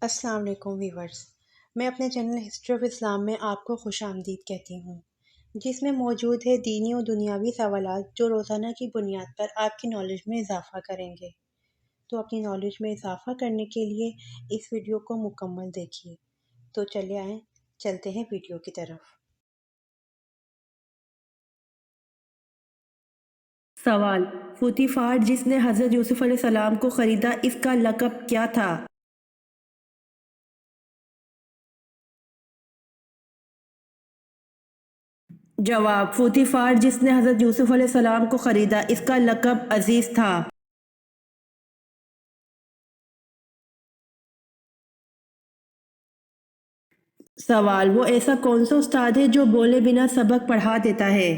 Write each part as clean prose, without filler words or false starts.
السلام علیکم ویورز، میں اپنے چینل ہسٹری آف اسلام میں آپ کو خوش آمدید کہتی ہوں، جس میں موجود ہے دینی و دنیاوی سوالات جو روزانہ کی بنیاد پر آپ کی نالج میں اضافہ کریں گے۔ تو اپنی نالج میں اضافہ کرنے کے لیے اس ویڈیو کو مکمل دیکھیے۔ تو چلے آئیں، چلتے ہیں ویڈیو کی طرف۔ سوال: پوتیفار جس نے حضرت یوسف علیہ السلام کو خریدا، اس کا لقب کیا تھا؟ جواب: پوتیفار جس نے حضرت یوسف علیہ السلام کو خریدا، اس کا لقب عزیز تھا۔ سوال: وہ ایسا کون سا استاد ہے جو بولے بنا سبق پڑھا دیتا ہے؟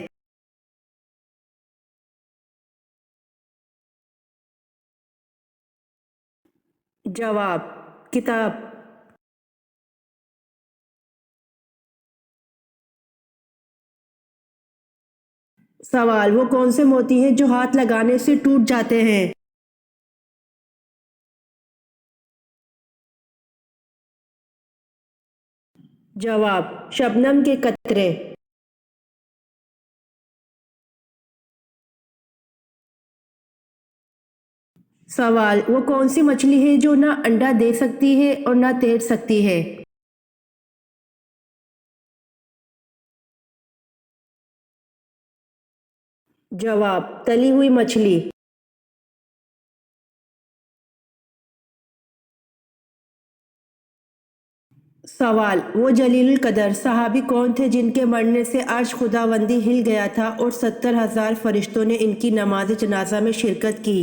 جواب: کتاب۔ سوال: وہ کون سے موتی ہیں جو ہاتھ لگانے سے ٹوٹ جاتے ہیں؟ جواب: شبنم کے قطرے۔ سوال: وہ کون سی مچھلی ہے جو نہ انڈا دے سکتی ہے اور نہ تیر سکتی ہے؟ جواب: تلی ہوئی مچھلی۔ سوال: وہ جلیل القدر صحابی کون تھے جن کے مرنے سے عرش خداوندی ہل گیا تھا اور 70,000 فرشتوں نے ان کی نماز جنازہ میں شرکت کی؟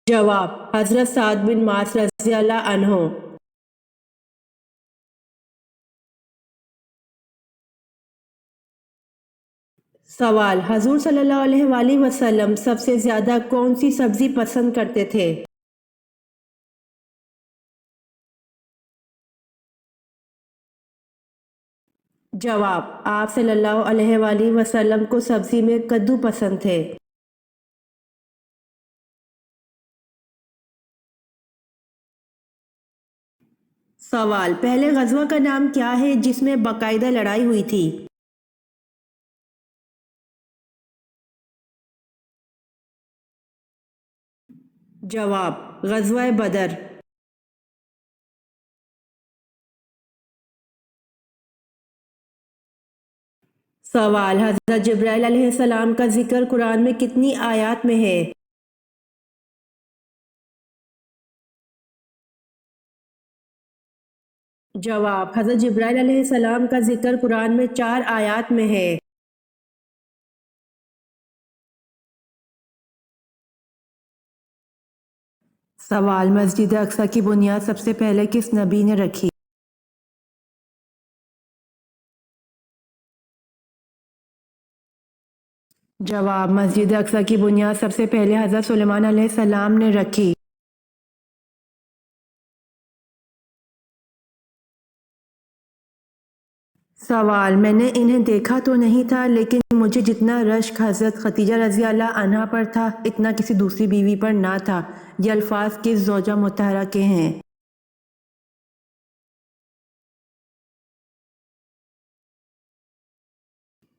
جواب: حضرت سعد بن معاذ رضی اللہ عنہ۔ سوال: حضور صلی اللہ علیہ وآلہ وسلم سب سے زیادہ کون سی سبزی پسند کرتے تھے؟ جواب: آپ صلی اللہ علیہ وآلہ وسلم کو سبزی میں کدو پسند تھے۔ سوال: پہلے غزوہ کا نام کیا ہے جس میں باقاعدہ لڑائی ہوئی تھی؟ جواب: غزوہ بدر۔ سوال: حضرت جبرائیل علیہ السلام کا ذکر قرآن میں کتنی آیات میں ہے؟ جواب: حضرت جبرائیل علیہ السلام کا ذکر قرآن میں 4 آیات میں ہے۔ سوال: مسجد اقصی کی بنیاد سب سے پہلے کس نبی نے رکھی؟ جواب: مسجد اقصی کی بنیاد سب سے پہلے حضرت سلیمان علیہ السلام نے رکھی۔ سوال: میں نے انہیں دیکھا تو نہیں تھا لیکن مجھے جتنا رشک حضرت خدیجہ رضی اللہ عنہا پر تھا اتنا کسی دوسری بیوی پر نہ تھا۔ یہ الفاظ کس زوجہ مطہرہ کے ہیں؟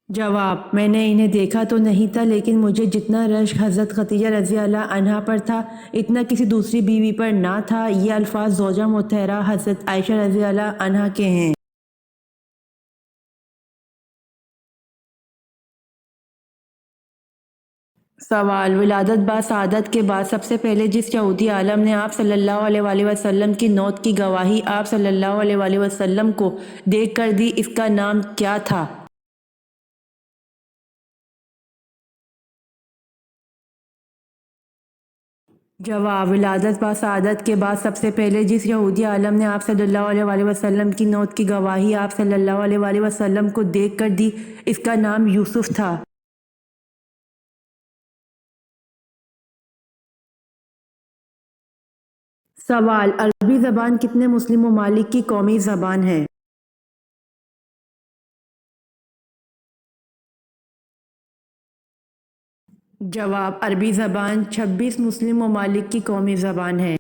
جواب: میں نے انہیں دیکھا تو نہیں تھا لیکن مجھے جتنا رشک حضرت خدیجہ رضی اللہ عنہا پر تھا اتنا کسی دوسری بیوی پر نہ تھا۔ یہ الفاظ زوجہ مطہرہ حضرت عائشہ رضی اللہ عنہا کے ہیں۔ سوال: ولادت با سعادت کے بعد سب سے پہلے جس یہودی عالم نے آپ صلی اللہ علیہ وآلہ وسلم کی موت کی گواہی آپ صلی اللہ علیہ وآلہ وسلم کو دیکھ کر دی، اس کا نام کیا تھا؟ جواب: ولادت با سعادت کے بعد سب سے پہلے جس یہودی عالم نے آپ صلی اللہ علیہ وآلہ وسلم کی موت کی گواہی آپ صلی اللہ علیہ وآلہ وسلم کو دیکھ کر دی، اس کا نام یوسف تھا۔ سوال: عربی زبان کتنے مسلم ممالک کی قومی زبان ہے؟ جواب: عربی زبان 26 مسلم ممالک کی قومی زبان ہے۔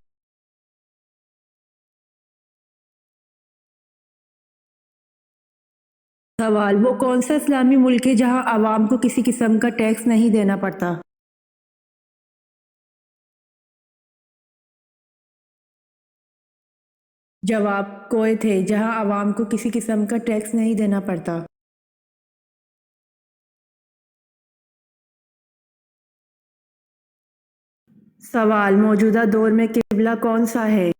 سوال: وہ کون سا اسلامی ملک ہے جہاں عوام کو کسی قسم کا ٹیکس نہیں دینا پڑتا؟ جواب: کویت ہے، جہاں عوام کو کسی قسم کا ٹیکس نہیں دینا پڑتا۔ سوال: موجودہ دور میں قبلہ کون سا ہے؟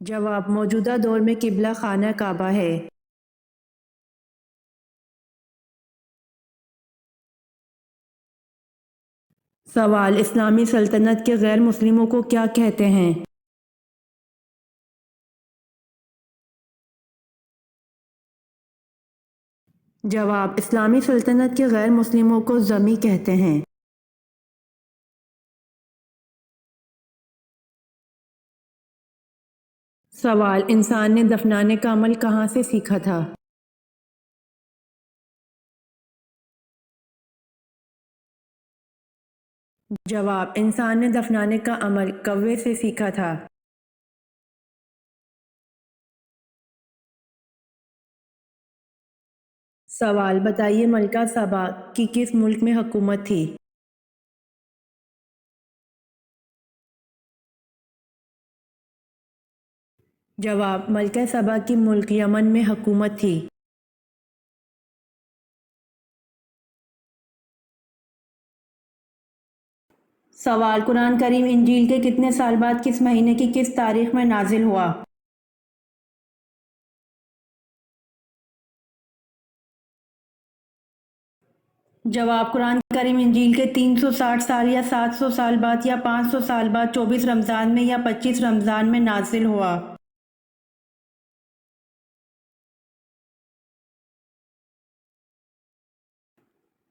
جواب: موجودہ دور میں قبلہ خانہ کعبہ ہے۔ سوال: اسلامی سلطنت کے غیر مسلموں کو کیا کہتے ہیں؟ جواب: اسلامی سلطنت کے غیر مسلموں کو ذمی کہتے ہیں۔ سوال: انسان نے دفنانے کا عمل کہاں سے سیکھا تھا؟ جواب: انسان نے دفنانے کا عمل کوے سے سیکھا تھا۔ سوال: بتائیے ملکہ سبا کی کس ملک میں حکومت تھی؟ جواب: ملکہ سبا کی ملک یمن میں حکومت تھی۔ سوال: قرآن کریم انجیل کے کتنے سال بعد کس مہینے کی کس تاریخ میں نازل ہوا؟ جواب: قرآن کریم انجیل کے 360 سال یا 700 سال بعد یا 500 سال بعد 24 رمضان میں یا 25 رمضان میں نازل ہوا۔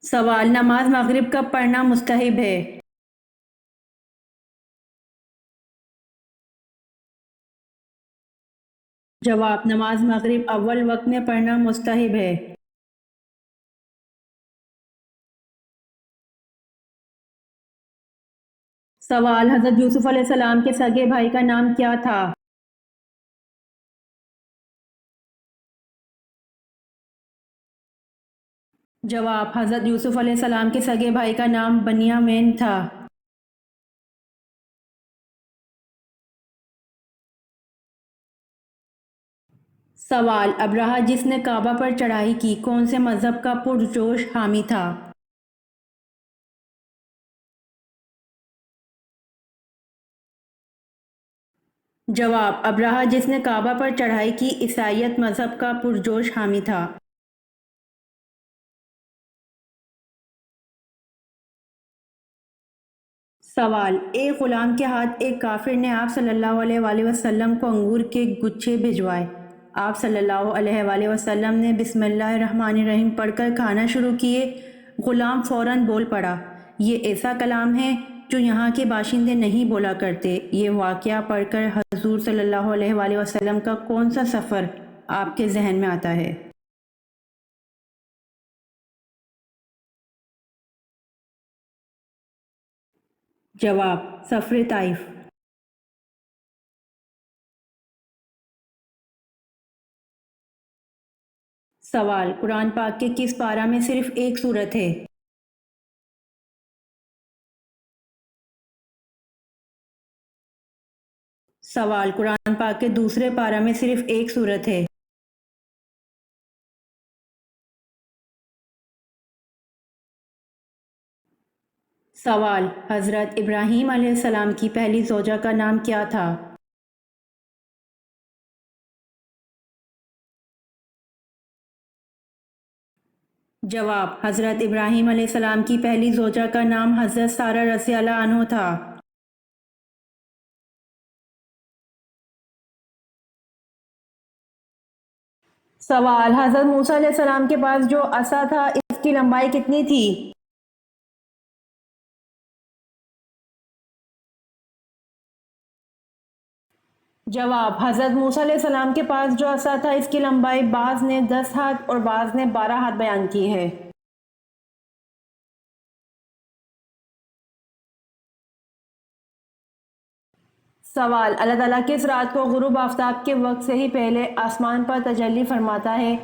سوال: نماز مغرب کب پڑھنا مستحب ہے؟ جواب: نماز مغرب اول وقت میں پڑھنا مستحب ہے۔ سوال: حضرت یوسف علیہ السلام کے سگے بھائی کا نام کیا تھا؟ جواب: حضرت یوسف علیہ السلام کے سگے بھائی کا نام بنیامین تھا۔ سوال: ابرہہ جس نے کعبہ پر چڑھائی کی کون سے مذہب کا پرجوش حامی تھا؟ جواب: ابرہہ جس نے کعبہ پر چڑھائی کی عیسائیت مذہب کا پرجوش حامی تھا۔ سوال: ایک غلام کے ہاتھ ایک کافر نے آپ صلی اللہ علیہ وآلہ وسلم کو انگور کے گچھے بھجوائے۔ آپ صلی اللہ علیہ وآلہ وسلم نے بسم اللہ الرحمن الرحیم پڑھ کر کھانا شروع کیے۔ غلام فوراً بول پڑا، یہ ایسا کلام ہے جو یہاں کے باشندے نہیں بولا کرتے۔ یہ واقعہ پڑھ کر حضور صلی اللہ علیہ وآلہ وسلم کا کون سا سفر آپ کے ذہن میں آتا ہے؟ جواب: سفر طائف۔ سوال: قرآن پاک کے کس پارہ میں صرف ایک سورت ہے؟ سوال: قرآن پاک کے دوسرے پارہ میں صرف ایک سورت ہے۔ سوال: حضرت ابراہیم علیہ السلام کی پہلی زوجہ کا نام کیا تھا؟ جواب: حضرت ابراہیم علیہ السلام کی پہلی زوجہ کا نام حضرت سارہ رضی اللہ عنہ تھا۔ سوال: حضرت موسیٰ علیہ السلام کے پاس جو عصا تھا اس کی لمبائی کتنی تھی؟ جواب: حضرت موسیٰ علیہ السلام کے پاس جو عصا تھا اس کی لمبائی بعض نے 10 ہاتھ اور بعض نے 12 ہاتھ بیان کی ہے۔ سوال: اللہ تعالیٰ کس رات کو غروب آفتاب کے وقت سے ہی پہلے آسمان پر تجلی فرماتا ہے؟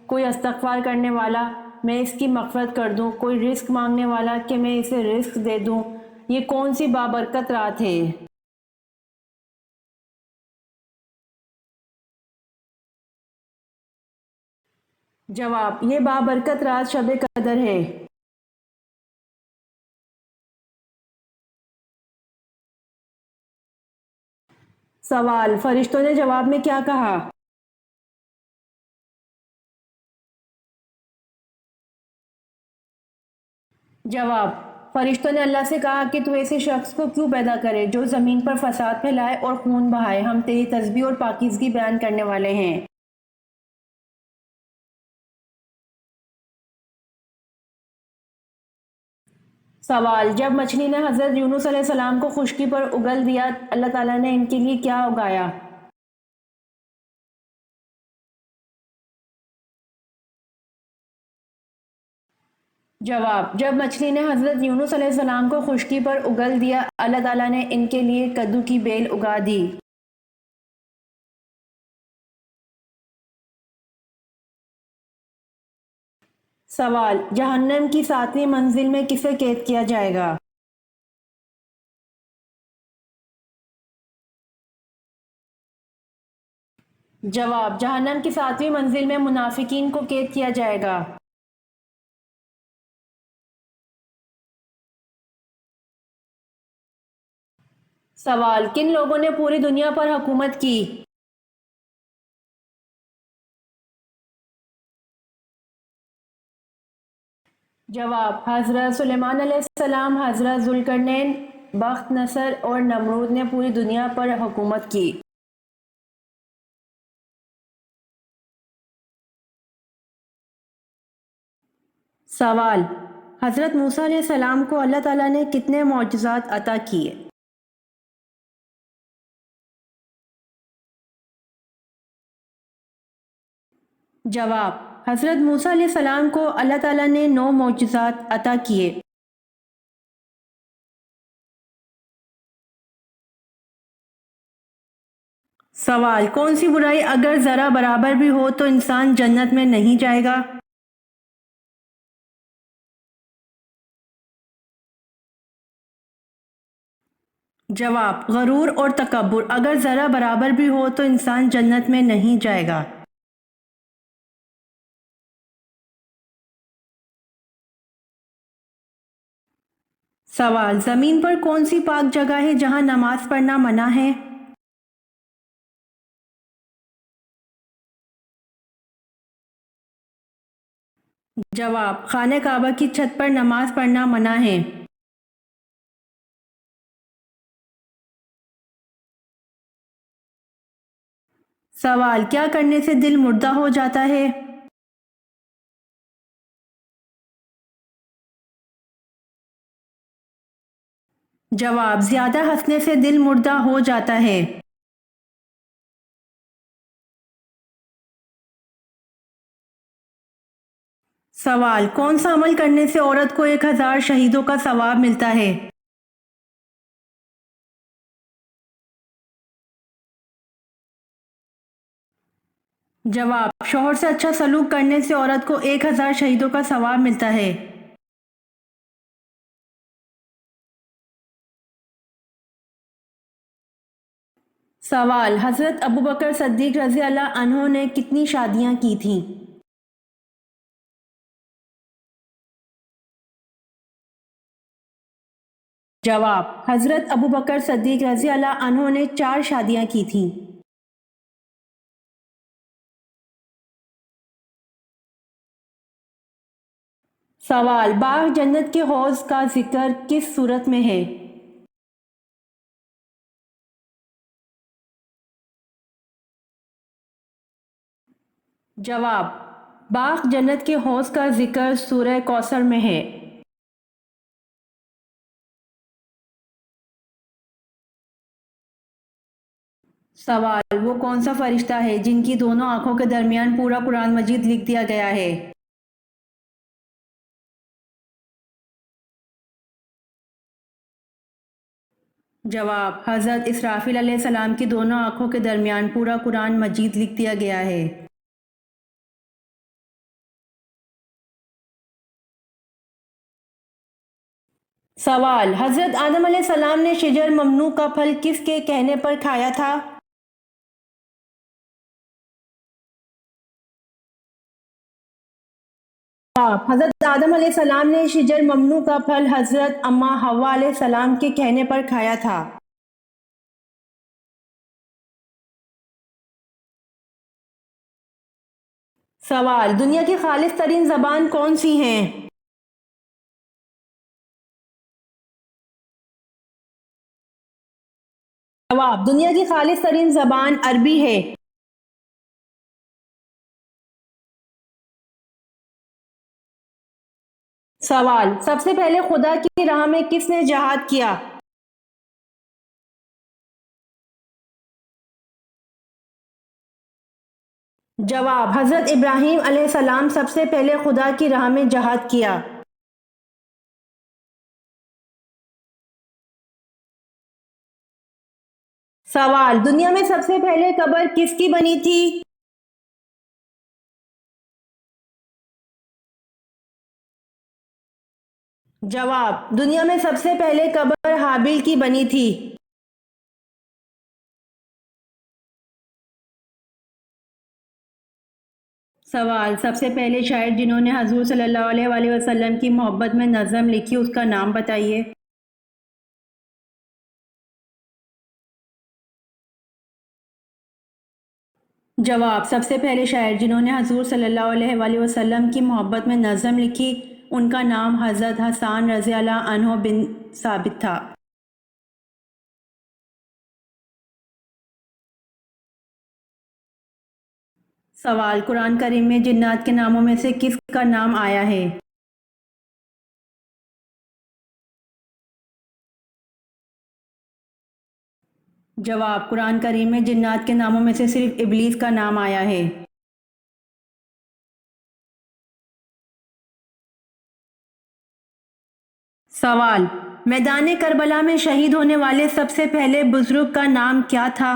کوئی استغفار کرنے والا، میں اس کی مغفرت کر دوں، کوئی رزق مانگنے والا کہ میں اسے رزق دے دوں۔ یہ کون سی بابرکت رات ہے؟ جواب: یہ بابرکت رات شب قدر ہے۔ سوال: فرشتوں نے جواب میں کیا کہا؟ جواب: فرشتوں نے اللہ سے کہا کہ تو ایسے شخص کو کیوں پیدا کرے جو زمین پر فساد پھیلائے اور خون بہائے، ہم تیری تسبیح اور پاکیزگی بیان کرنے والے ہیں۔ سوال: جب مچھلی نے حضرت یونس علیہ السلام کو خشکی پر اگل دیا، اللہ تعالیٰ نے ان کے لیے کیا اگایا؟ جواب: جب مچھلی نے حضرت یونس علیہ السلام کو خشکی پر اگل دیا، اللہ تعالیٰ نے ان کے لیے کدو کی بیل اگا دی۔ سوال: جہنم کی 7ویں منزل میں کسے قید کیا جائے گا؟ جواب: جہنم کی 7ویں منزل میں منافقین کو قید کیا جائے گا۔ سوال: کن لوگوں نے پوری دنیا پر حکومت کی؟ جواب: حضرت سلیمان علیہ السلام، حضرت ذوالقرنین، بخت نصر اور نمرود نے پوری دنیا پر حکومت کی۔ سوال: حضرت موسیٰ علیہ السلام کو اللہ تعالیٰ نے کتنے معجزات عطا کیے؟ جواب: حضرت موسیٰ علیہ السلام کو اللہ تعالیٰ نے 9 معجزات عطا کیے۔ سوال: کون سی برائی اگر ذرہ برابر بھی ہو تو انسان جنت میں نہیں جائے گا؟ جواب: غرور اور تکبر اگر ذرہ برابر بھی ہو تو انسان جنت میں نہیں جائے گا۔ سوال: زمین پر کون سی پاک جگہ ہے جہاں نماز پڑھنا منع ہے؟ جواب: خانہ کعبہ کی چھت پر نماز پڑھنا منع ہے۔ سوال: کیا کرنے سے دل مردہ ہو جاتا ہے؟ جواب: زیادہ ہنسنے سے دل مردہ ہو جاتا ہے۔ سوال: کون سا عمل کرنے سے عورت کو 1000 شہیدوں کا ثواب ملتا ہے؟ جواب: شوہر سے اچھا سلوک کرنے سے عورت کو 1000 شہیدوں کا ثواب ملتا ہے۔ سوال: حضرت ابوبکر صدیق رضی اللہ عنہ نے کتنی شادیاں کی تھیں؟ جواب: حضرت ابوبکر صدیق رضی اللہ عنہ نے 4 شادیاں کی تھیں۔ سوال: باغ جنت کے حوض کا ذکر کس صورت میں ہے؟ جواب: باغ جنت کے حوض کا ذکر سورہ کوثر میں ہے۔ سوال: وہ کون سا فرشتہ ہے جن کی دونوں آنکھوں کے درمیان پورا قرآن مجید لکھ دیا گیا ہے؟ جواب: حضرت اسرافیل علیہ السلام کی دونوں آنکھوں کے درمیان پورا قرآن مجید لکھ دیا گیا ہے۔ سوال: حضرت آدم علیہ السلام نے شجر ممنوع کا پھل کس کے کہنے پر کھایا تھا؟ جواب: حضرت آدم علیہ السلام نے شجر ممنوع کا پھل حضرت اماں حوا علیہ السلام کے کہنے پر کھایا تھا۔ سوال: دنیا کی خالص ترین زبان کون سی ہیں؟ جواب: دنیا کی خالص ترین زبان عربی ہے۔ سوال: سب سے پہلے خدا کی راہ میں کس نے جہاد کیا؟ جواب: حضرت ابراہیم علیہ السلام سب سے پہلے خدا کی راہ میں جہاد کیا۔ سوال: دنیا میں سب سے پہلے قبر کس کی بنی تھی؟ جواب: دنیا میں سب سے پہلے قبر حابیل کی بنی تھی۔ سوال: سب سے پہلے شاعر جنہوں نے حضور صلی اللہ علیہ وآلہ وسلم کی محبت میں نظم لکھی اس کا نام بتائیے۔ جواب: سب سے پہلے شاعر جنہوں نے حضور صلی اللہ علیہ وآلہ وسلم کی محبت میں نظم لکھی ان کا نام حضرت حسان رضی اللہ عنہ بن ثابت تھا۔ سوال: قرآن کریم میں جنات کے ناموں میں سے کس کا نام آیا ہے؟ جواب: قرآن کریم میں جنات کے ناموں میں سے صرف ابلیس کا نام آیا ہے۔ سوال: میدان کربلا میں شہید ہونے والے سب سے پہلے بزرگ کا نام کیا تھا؟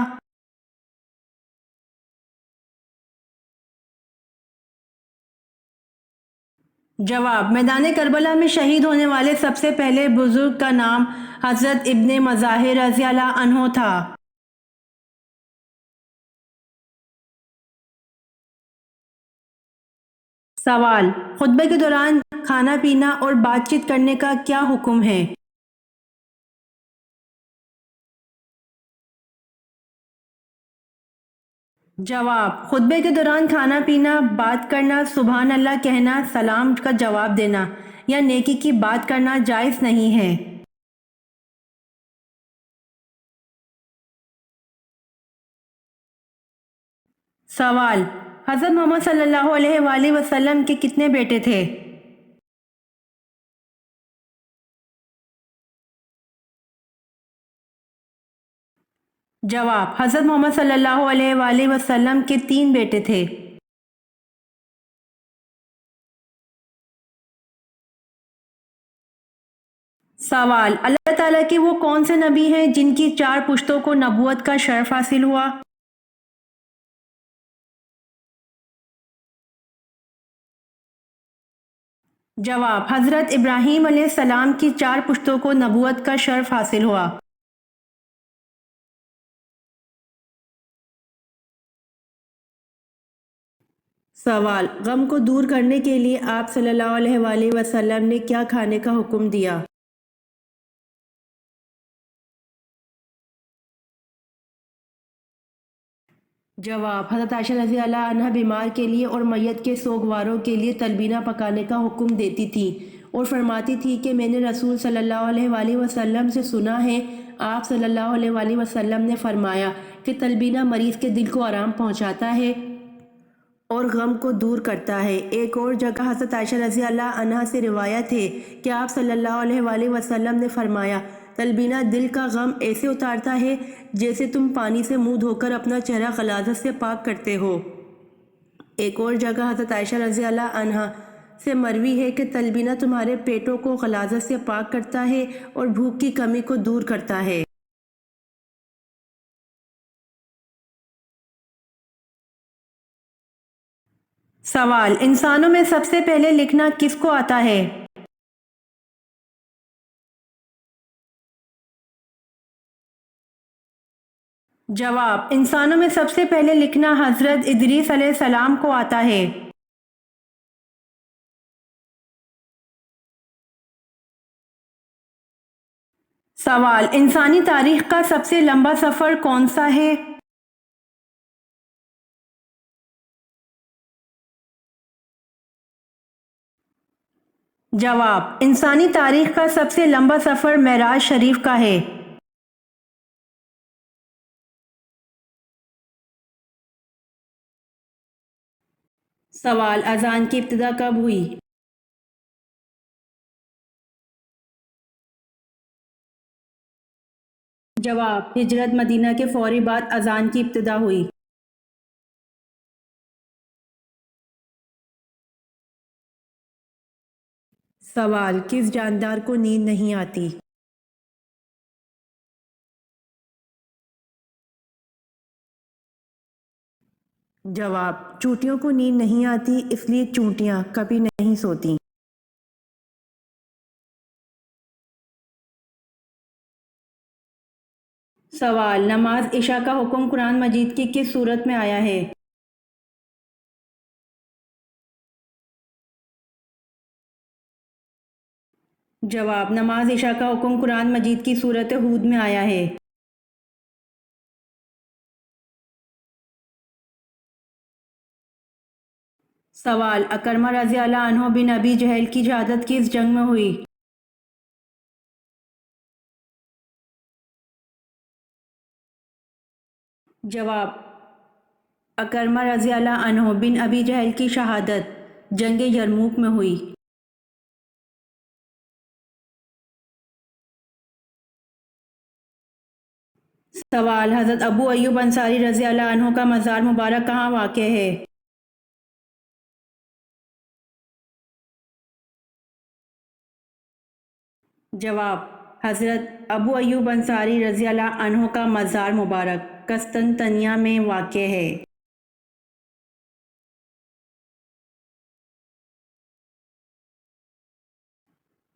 جواب: میدان کربلا میں شہید ہونے والے سب سے پہلے بزرگ کا نام حضرت ابن مظاہر رضی اللہ عنہ تھا۔ سوال: خطبے کے دوران کھانا پینا اور بات چیت کرنے کا کیا حکم ہے؟ جواب: خطبے کے دوران کھانا پینا، بات کرنا، سبحان اللہ کہنا، سلام کا جواب دینا یا نیکی کی بات کرنا جائز نہیں ہے۔ سوال: حضرت محمد صلی اللہ علیہ وآلہ وسلم کے کتنے بیٹے تھے؟ جواب: حضرت محمد صلی اللہ علیہ وآلہ وسلم کے 3 بیٹے تھے۔ سوال: اللہ تعالیٰ کے وہ کون سے نبی ہیں جن کی 4 پشتوں کو نبوت کا شرف حاصل ہوا؟ جواب: حضرت ابراہیم علیہ السلام کی 4 پشتوں کو نبوت کا شرف حاصل ہوا۔ سوال: غم کو دور کرنے کے لیے آپ صلی اللہ علیہ وآلہ وسلم نے کیا کھانے کا حکم دیا؟ جواب: حضرت عائشہ رضی اللہ عنہ بیمار کے لیے اور میت کے سوگواروں کے لیے تلبینہ پکانے کا حکم دیتی تھی اور فرماتی تھی کہ میں نے رسول صلی اللہ علیہ وآلہ وسلم سے سنا ہے، آپ صلی اللہ علیہ وآلہ وسلم نے فرمایا کہ تلبینہ مریض کے دل کو آرام پہنچاتا ہے اور غم کو دور کرتا ہے۔ ایک اور جگہ حضرت عائشہ رضی اللہ عنہ سے روایت ہے کہ آپ صلی اللہ علیہ وآلہ وسلم نے فرمایا، تلبینہ دل کا غم ایسے اتارتا ہے جیسے تم پانی سے منہ دھو کر اپنا چہرہ غلاظت سے پاک کرتے ہو۔ ایک اور جگہ حضرت عائشہ رضی اللہ عنہا سے مروی ہے کہ تلبینہ تمہارے پیٹوں کو غلاظت سے پاک کرتا ہے اور بھوک کی کمی کو دور کرتا ہے۔ سوال: انسانوں میں سب سے پہلے لکھنا کس کو آتا ہے؟ جواب: انسانوں میں سب سے پہلے لکھنا حضرت ادریس علیہ السلام کو آتا ہے۔ سوال: انسانی تاریخ کا سب سے لمبا سفر کون سا ہے؟ جواب: انسانی تاریخ کا سب سے لمبا سفر معراج شریف کا ہے۔ سوال: اذان کی ابتدا کب ہوئی؟ جواب: ہجرت مدینہ کے فوری بعد اذان کی ابتدا ہوئی۔ سوال: کس جاندار کو نیند نہیں آتی؟ جواب: چونٹیوں کو نیند نہیں آتی اس لیے چونٹیاں کبھی نہیں سوتیں۔ سوال: نماز عشاء کا حکم قرآن مجید کی کس صورت میں آیا ہے؟ جواب: نماز عشاء کا حکم قرآن مجید کی سورۃ ہود میں آیا ہے۔ سوال: اکرمہ رضی اللہ عنہ بن ابی جہل کی شہادت کس جنگ میں ہوئی؟ جواب: اکرمہ رضی اللہ عنہ بن ابی جہل کی شہادت جنگ یرموک میں ہوئی۔ سوال: حضرت ابو ایوب انصاری رضی اللہ عنہ کا مزار مبارک کہاں واقع ہے؟ جواب: حضرت ابو ایوب انصاری رضی اللہ عنہ کا مزار مبارک قسطنطنیہ میں واقع ہے۔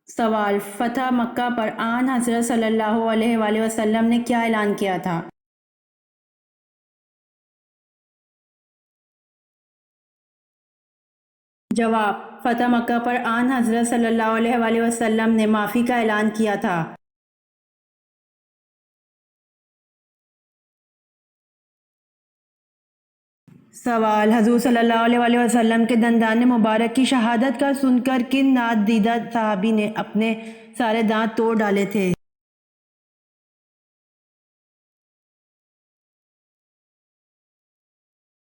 سوال: فتح مکہ پر آن حضرت صلی اللہ علیہ وآلہ وسلم نے کیا اعلان کیا تھا؟ جواب: فتح مکہ پر آن حضرت صلی اللہ علیہ وآلہ وسلم نے معافی کا اعلان کیا تھا۔ سوال: حضور صلی اللہ علیہ وآلہ وسلم کے دندان مبارک کی شہادت کا سن کر کن نادیدہ صحابی نے اپنے سارے دانت توڑ ڈالے تھے؟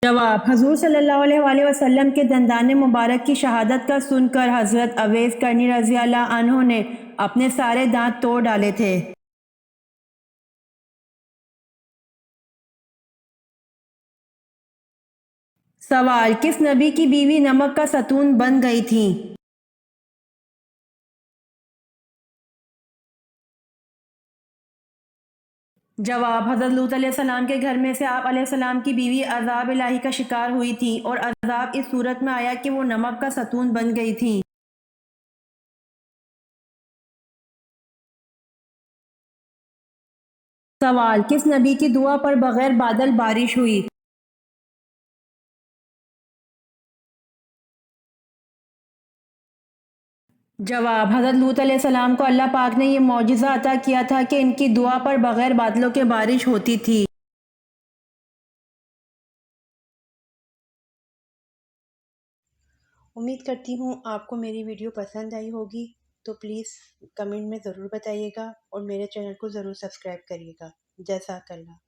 جواب: حضور صلی اللہ علیہ وآلہ وسلم کے دندان مبارک کی شہادت کا سن کر حضرت اویس کرنی رضی اللہ عنہ نے اپنے سارے دانت توڑ ڈالے تھے۔ سوال: کس نبی کی بیوی نمک کا ستون بن گئی تھیں؟ جواب: حضرت لوط علیہ السلام کے گھر میں سے آپ علیہ السلام کی بیوی عذاب الہی کا شکار ہوئی تھی اور عذاب اس صورت میں آیا کہ وہ نمک کا ستون بن گئی تھیں۔ سوال: کس نبی کی دعا پر بغیر بادل بارش ہوئی؟ جواب: حضرت لوط علیہ السلام کو اللہ پاک نے یہ معجزہ عطا کیا تھا کہ ان کی دعا پر بغیر بادلوں کے بارش ہوتی تھی۔ امید کرتی ہوں آپ کو میری ویڈیو پسند آئی ہوگی، تو پلیز کمنٹ میں ضرور بتائیے گا اور میرے چینل کو ضرور سبسکرائب کریے گا۔ جزاک اللہ۔